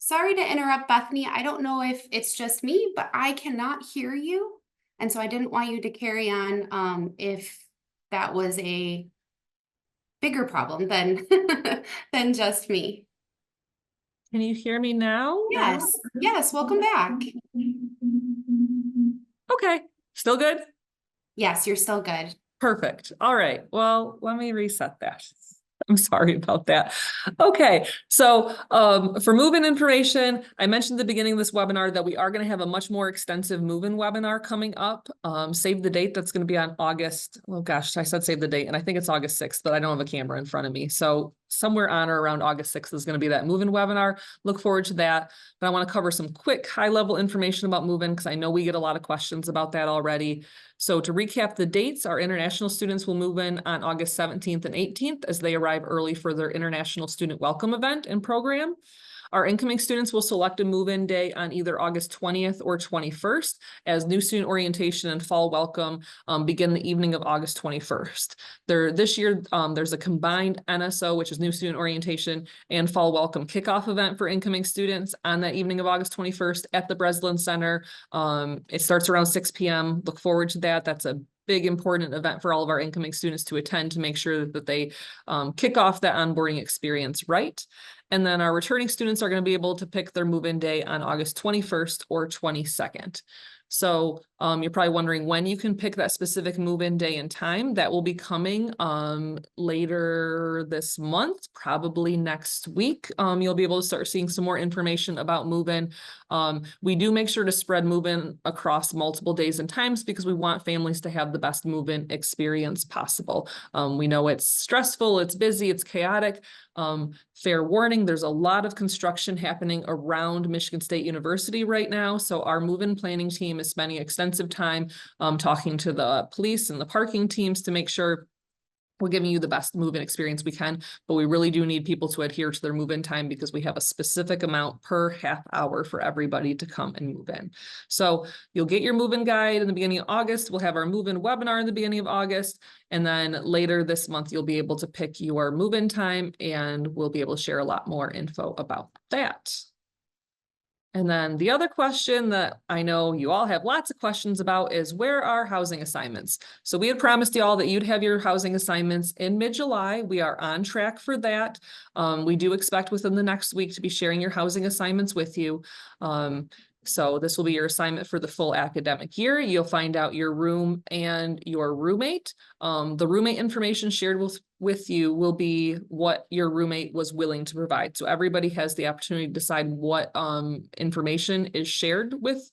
Sorry to interrupt, Bethany. I don't know if it's just me, but I cannot hear you. And so I didn't want you to carry on if that was a bigger problem than than just me. Can you hear me now? Yes, yes, welcome back. Okay, still good? Yes, you're still good. Perfect. All right. Well, let me reset that. I'm sorry about that. Okay, so for move-in information, I mentioned at the beginning of this webinar that we are going to have a much more extensive move-in webinar coming up. Save the date. That's going to be on August. Oh gosh, I said save the date, and I think it's August 6th, but I don't have a camera in front of me. So somewhere on or around August 6th is going to be that move-in webinar. Look forward to that. But I want to cover some quick high-level information about move-in because I know we get a lot of questions about that already. So to recap the dates, our international students will move in on August 17th and 18th as they arrive early for their International Student Welcome event and program. Our incoming students will select a move-in day on either August 20th or 21st as new student orientation and fall welcome begin the evening of August 21st. This year, there's a combined NSO, which is new student orientation, and fall welcome kickoff event for incoming students on that evening of August 21st at the Breslin Center. It starts around 6 p.m. Look forward to that. That's a big important event for all of our incoming students to attend to make sure that they kick off that onboarding experience right. And then our returning students are going to be able to pick their move-in day on August 21st or 22nd. So you're probably wondering when you can pick that specific move-in day and time. That will be coming later this month, probably next week. You'll be able to start seeing some more information about move-in. We do make sure to spread move-in across multiple days and times because we want families to have the best move-in experience possible. We know it's stressful, it's busy, it's chaotic. Fair warning, there's a lot of construction happening around Michigan State University right now. So our move-in planning team is spending extensive time talking to the police and the parking teams to make sure we're giving you the best move-in experience we can, but we really do need people to adhere to their move-in time because we have a specific amount per half hour for everybody to come and move in. So you'll get your move-in guide in the beginning of August. We'll have our move-in webinar in the beginning of August. And then later this month, you'll be able to pick your move-in time and we'll be able to share a lot more info about that. And then the other question that I know you all have lots of questions about is where are housing assignments? So we had promised you all that you'd have your housing assignments in mid-July. We are on track for that. We do expect within the next week to be sharing your housing assignments with you. So this will be your assignment for the full academic year. You'll find out your room and your roommate. The roommate information shared with you will be what your roommate was willing to provide. So everybody has the opportunity to decide what information is shared with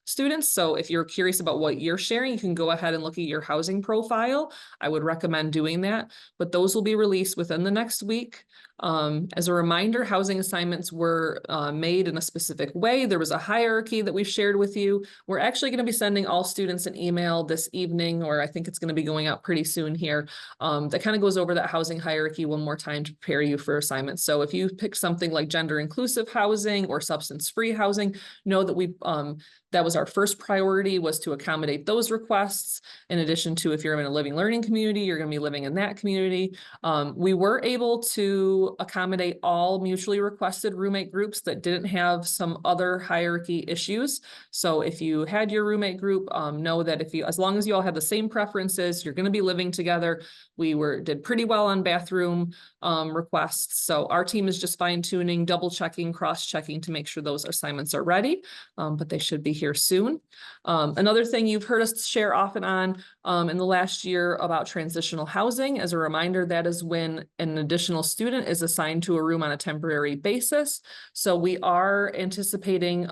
students. So if you're curious about what you're sharing, you can go ahead and look at your housing profile. I would recommend doing that, but those will be released within the next week. As a reminder, housing assignments were made in a specific way. There was a hierarchy that we've shared with you. We're actually going to be sending all students an email this evening, or I think it's going to be going out pretty soon here, that kind of goes over that housing hierarchy one more time to prepare you for assignments. So if you pick something like gender inclusive housing or substance-free housing, know that that was our first priority, was to accommodate those requests. In addition to, if you're in a living learning community, you're going to be living in that community. We were able to accommodate all mutually requested roommate groups that didn't have some other hierarchy issues. So if you had your roommate group, know that as long as you all had the same preferences, you're going to be living together. We did pretty well on bathroom requests. So our team is just fine tuning, double checking, cross checking to make sure those assignments are ready, but they should be here soon. Another thing you've heard us share off and on in the last year about transitional housing. As a reminder, that is when an additional student is assigned to a room on a temporary basis. So we are anticipating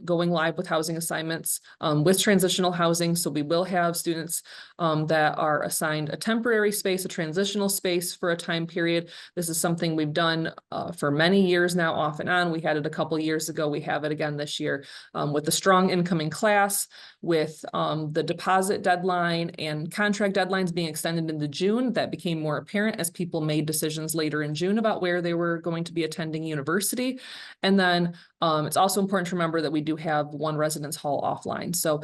going live with housing assignments with transitional housing. So we will have students that are assigned a temporary space, a transitional space for a time period. This is something we've done for many years now, off and on. We had it a couple years ago. We have it again this year with the strong incoming class, with the deposit deadline and contract deadlines being extended into June. That became more apparent as people made decisions later in June about where they were going to be attending university. And then it's also important to remember that we do have one residence hall offline. So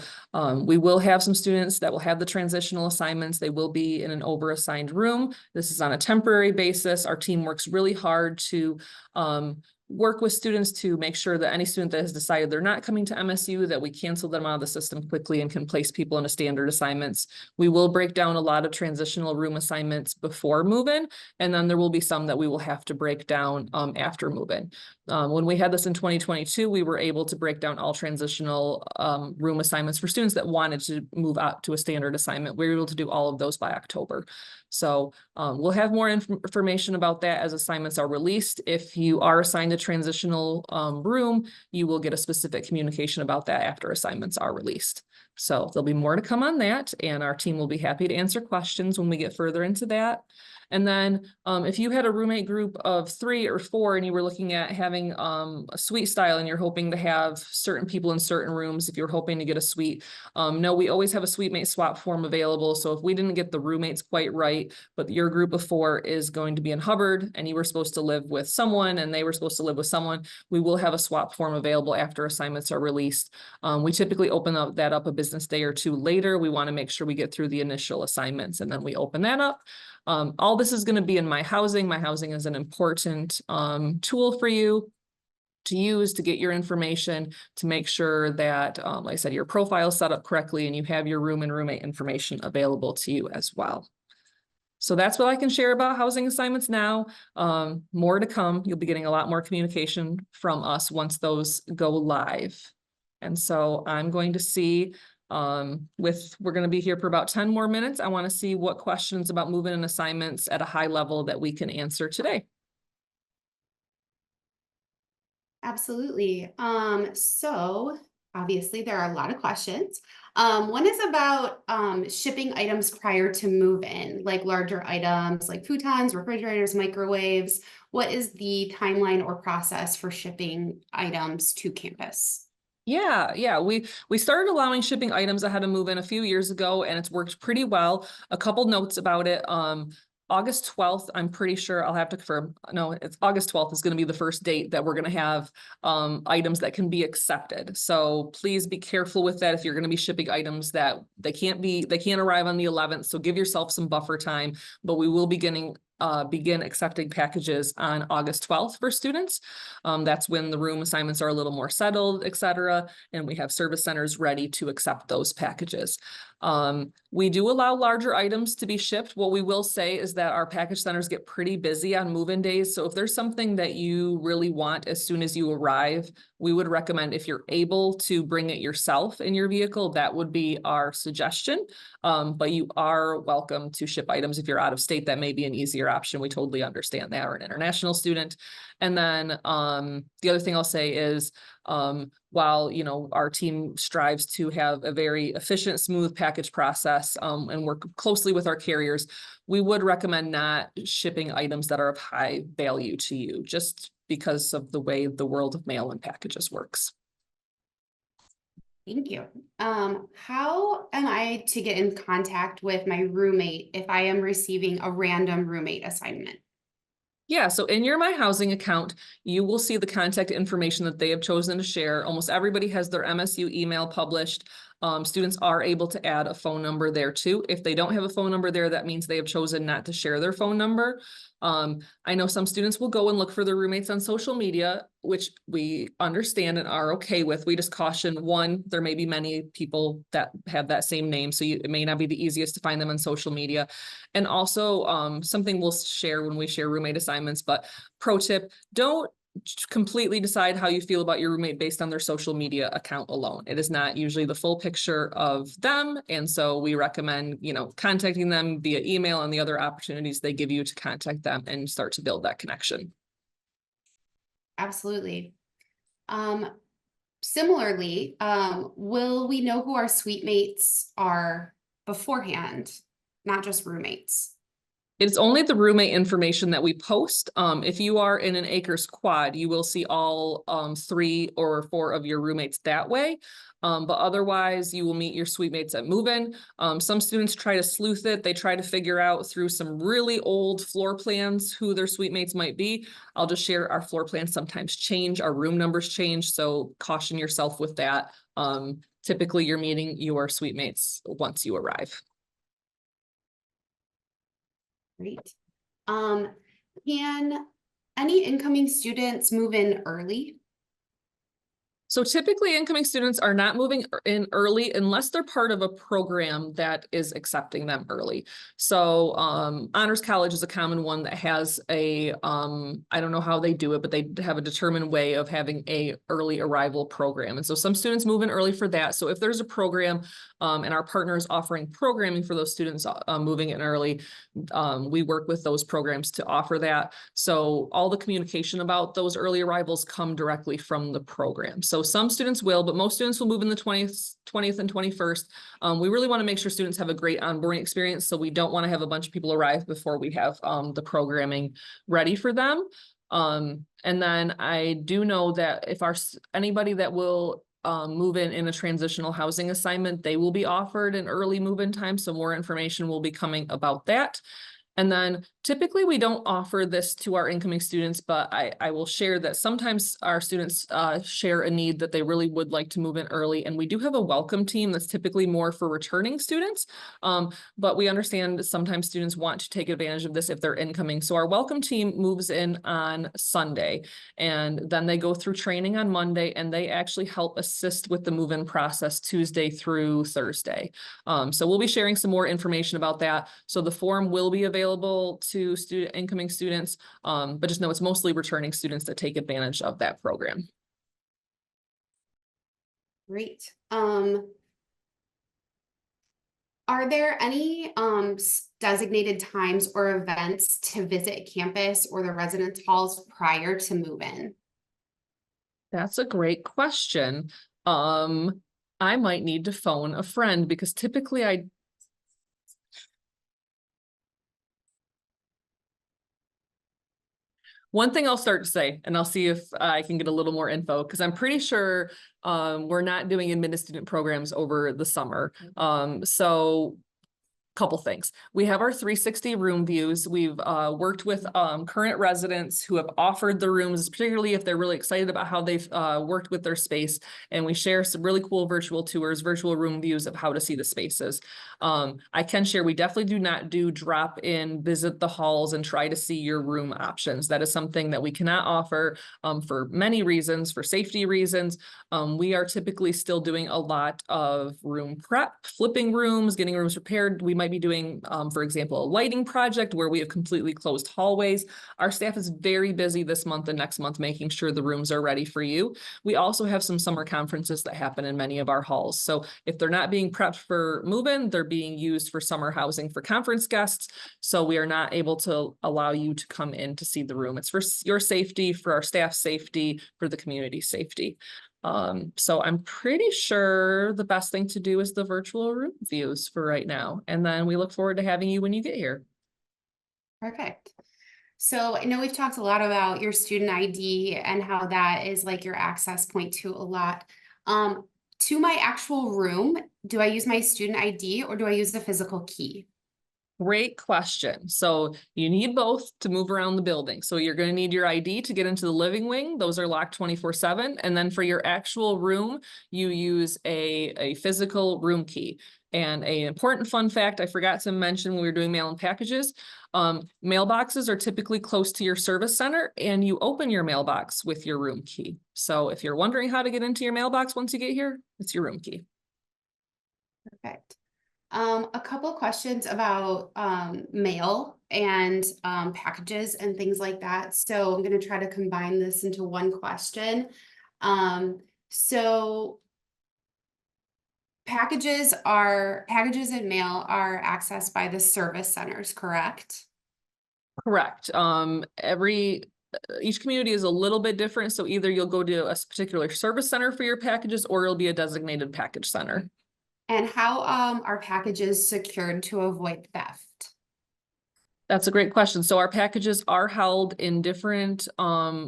we will have some students that will have the transitional assignments. They will be in an overassigned room. This is on a temporary basis. Our team works really hard to work with students to make sure that any student that has decided they're not coming to MSU, that we cancel them out of the system quickly and can place people into standard assignments. We will break down a lot of transitional room assignments before move-in, and then there will be some that we will have to break down after move-in. When we had this in 2022, we were able to break down all transitional room assignments for students that wanted to move out to a standard assignment. We were able to do all of those by October. So we'll have more information about that as assignments are released. If you are assigned a transitional room, you will get a specific communication about that after assignments are released. So there'll be more to come on that, and our team will be happy to answer questions when we get further into that. And then if you had a roommate group of 3 or 4 and you were looking at having a suite style and you're hoping to have certain people in certain rooms, if you're hoping to get a suite, no, we always have a suite mate swap form available. So if we didn't get the roommates quite right, but your group of 4 is going to be in Hubbard and you were supposed to live with someone and they were supposed to live with someone, we will have a swap form available after assignments are released. We typically open that up a business day or 2 later. We want to make sure we get through the initial assignments and then we open that up. All this is going to be in My Housing. My Housing is an important tool for you to use to get your information, to make sure that, like I said, your profile is set up correctly and you have your room and roommate information available to you as well. So that's what I can share about housing assignments now. More to come. You'll be getting a lot more communication from us once those go live. And so I'm going to see we're going to be here for about 10 more minutes. I want to see what questions about moving and assignments at a high level that we can answer today. Absolutely. So obviously there are a lot of questions. One is about shipping items prior to move-in, like larger items like futons, refrigerators, microwaves. What is the timeline or process for shipping items to campus? Yeah. We started allowing shipping items ahead of move-in a few years ago, and it's worked pretty well. A couple notes about it. August 12th, I'm pretty sure I'll have to confirm. No, it's August 12th is going to be the first date that we're going to have items that can be accepted. So please be careful with that if you're going to be shipping items that they can't arrive on the 11th. So give yourself some buffer time, but we will begin accepting packages on August 12th for students. That's when the room assignments are a little more settled, et cetera, and we have service centers ready to accept those packages. We do allow larger items to be shipped. What we will say is that our package centers get pretty busy on move-in days. So if there's something that you really want as soon as you arrive, we would recommend, if you're able to bring it yourself in your vehicle, that would be our suggestion. But you are welcome to ship items if you're out of state. That may be an easier option. We totally understand that, or an international student. And then the other thing I'll say is while, you know, our team strives to have a very efficient, smooth package process, and work closely with our carriers, we would recommend not shipping items that are of high value to you, just because of the way the world of mail and packages works. Thank you. How am I to get in contact with my roommate if I am receiving a random roommate assignment? Yeah, so in your My Housing account, you will see the contact information that they have chosen to share. Almost everybody has their MSU email published. Students are able to add a phone number there too. If they don't have a phone number there, that means they have chosen not to share their phone number. I know some students will go and look for their roommates on social media, which we understand and are okay with. We just caution, one, there may be many people that have that same name, so it may not be the easiest to find them on social media. And also, something we'll share when we share roommate assignments, but pro tip, don't completely decide how you feel about your roommate based on their social media account alone. It is not usually the full picture of them. And so we recommend, you know, contacting them via email and the other opportunities they give you to contact them and start to build that connection. Absolutely. Similarly, will we know who our suite mates are beforehand, not just roommates? It's only the roommate information that we post. If you are in an ACRES quad, you will see all 3 or 4 of your roommates that way. But otherwise, you will meet your suite mates at move-in. Some students try to sleuth it. They try to figure out through some really old floor plans who their suite mates might be. I'll just share our floor plans sometimes change, our room numbers change, so caution yourself with that. Typically, you're meeting your suite mates once you arrive. Great. Can any incoming students move in early? So typically incoming students are not moving in early unless they're part of a program that is accepting them early. So Honors College is a common one that has a, I don't know how they do it, but they have a determined way of having a early arrival program. And so some students move in early for that. So if there's a program and our partner is offering programming for those students moving in early, we work with those programs to offer that. So all the communication about those early arrivals come directly from the program. So some students will, but most students will move in the 20th and 21st. We really want to make sure students have a great onboarding experience. So we don't want to have a bunch of people arrive before we have the programming ready for them. And then I do know that if anybody that will move in a transitional housing assignment, they will be offered an early move-in time. So more information will be coming about that. And then typically we don't offer this to our incoming students, but I will share that sometimes our students share a need that they really would like to move in early. And we do have a welcome team that's typically more for returning students. But we understand sometimes students want to take advantage of this if they're incoming. So our welcome team moves in on Sunday, and then they go through training on Monday, and they actually help assist with the move-in process Tuesday through Thursday. So we'll be sharing some more information about that. So the form will be available to incoming students, but just know it's mostly returning students that take advantage of that program. Great. Are there any designated times or events to visit campus or the residence halls prior to move-in? That's a great question. I might need to phone a friend because typically one thing I'll start to say, and I'll see if I can get a little more info, because I'm pretty sure we're not doing admitted student programs over the summer. So couple things. We have our 360 room views. We've worked with current residents who have offered the rooms, particularly if they're really excited about how they've worked with their space. And we share some really cool virtual tours, virtual room views of how to see the spaces. I can share, we definitely do not do drop in, visit the halls and try to see your room options. That is something that we cannot offer for many reasons, for safety reasons. We are typically still doing a lot of room prep, flipping rooms, getting rooms repaired. We might be doing, for example, a lighting project where we have completely closed hallways. Our staff is very busy this month and next month making sure the rooms are ready for you. We also have some summer conferences that happen in many of our halls. So if they're not being prepped for move-in, they're being used for summer housing for conference guests. So we are not able to allow you to come in to see the room. It's for your safety, for our staff's safety, for the community's safety. So I'm pretty sure the best thing to do is the virtual room views for right now. And then we look forward to having you when you get here. Perfect. So I know we've talked a lot about your student ID and how that is like your access point to a lot. To my actual room, do I use my student ID or do I use the physical key? Great question. So you need both to move around the building. So you're going to need your ID to get into the living wing. Those are locked 24/7. And then for your actual room, you use a physical room key. And an important fun fact I forgot to mention when we were doing mail and packages, mailboxes are typically close to your service center and you open your mailbox with your room key. So if you're wondering how to get into your mailbox once you get here, it's your room key. Perfect. A couple questions about mail and packages and things like that. So I'm going to try to combine this into one question. So packages and mail are accessed by the service centers, correct? Correct. Each community is a little bit different. So either you'll go to a particular service center for your packages or it'll be a designated package center. And how are packages secured to avoid theft? That's a great question. So our packages are held in different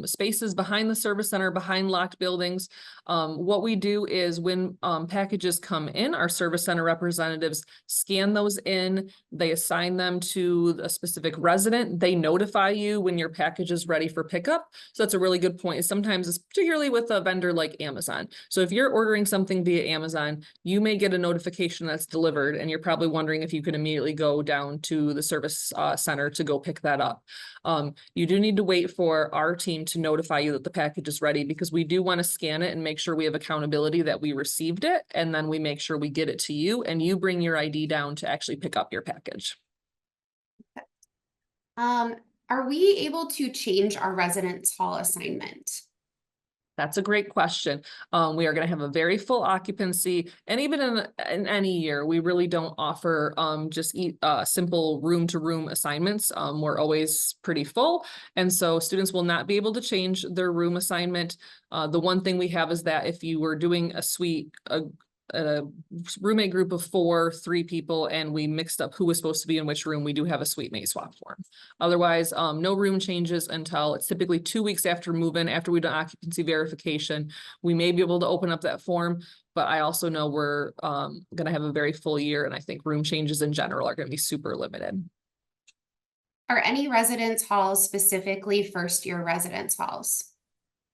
spaces behind the service center, behind locked buildings. What we do is when packages come in, our service center representatives scan those in, they assign them to a specific resident. They notify you when your package is ready for pickup. So that's a really good point. Sometimes it's particularly with a vendor like Amazon. So if you're ordering something via Amazon, you may get a notification that's delivered and you're probably wondering if you can immediately go down to the service center to go pick that up. You do need to wait for our team to notify you that the package is ready because we do want to scan it and make sure we have accountability that we received it. And then we make sure we get it to you and you bring your ID down to actually pick up your package. Are we able to change our residence hall assignment? That's a great question. We are going to have a very full occupancy, and even in any year, we really don't offer just simple room-to-room assignments. We're always pretty full, and so students will not be able to change their room assignment. The one thing we have is that if you were doing a suite, a roommate group of 3 people, and we mixed up who was supposed to be in which room, we do have a suite mate swap form. Otherwise, no room changes until it's typically 2 weeks after move-in, after we do occupancy verification. We may be able to open up that form, but I also know we're going to have a very full year, and I think room changes in general are going to be super limited. Are any residence halls specifically first-year residence halls?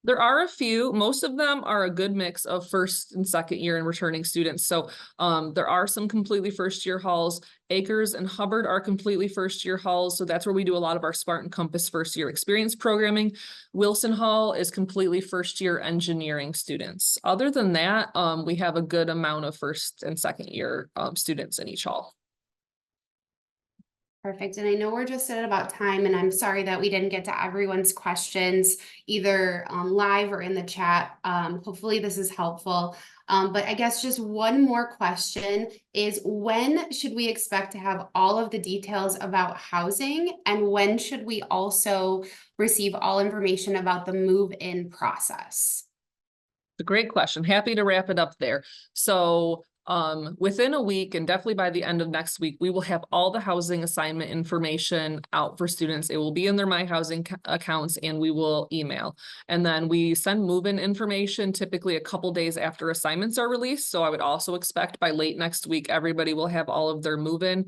There are a few. Most of them are a good mix of first and second year and returning students. So there are some completely first year halls. Acres and Hubbard are completely first year halls. So that's where we do a lot of our Spartan Compass first year experience programming. Wilson Hall is completely first year engineering students. Other than that, we have a good amount of first and second year students in each hall. Perfect. And I know we're just at about time, and I'm sorry that we didn't get to everyone's questions either live or in the chat. Hopefully this is helpful. But I guess just one more question is, when should we expect to have all of the details about housing, and when should we also receive all information about the move-in process? It's a great question. Happy to wrap it up there. So within a week, and definitely by the end of next week, we will have all the housing assignment information out for students. It will be in their My Housing accounts, and we will email. And then we send move-in information typically a couple days after assignments are released. So I would also expect by late next week, everybody will have all of their move-in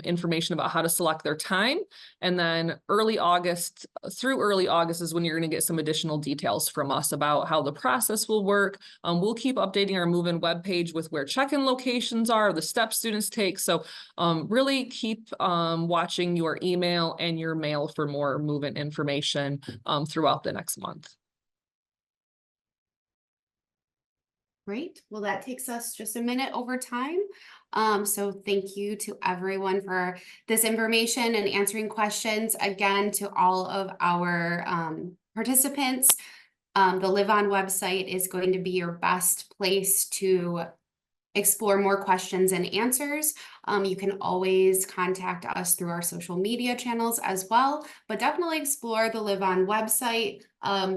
information about how to select their time. And then early August is when you're going to get some additional details from us about how the process will work. We'll keep updating our move-in webpage with where check-in locations are, the steps students take. So really keep watching your email and your mail for more move-in information throughout the next month. Great. Well, that takes us just a minute over time. So thank you to everyone for this information and answering questions. Again, to all of our participants, the Live On website is going to be your best place to explore more questions and answers, you can always contact us through our social media channels as well, but definitely explore the Live On website.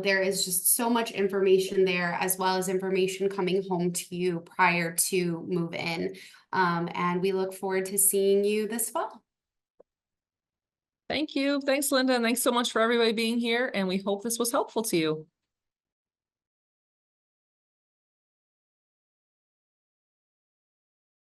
There is just so much information there, as well as information coming home to you prior to move in. And we look forward to seeing you this fall. Thank you. Thanks, Linda. And thanks so much for everybody being here. And we hope this was helpful to you.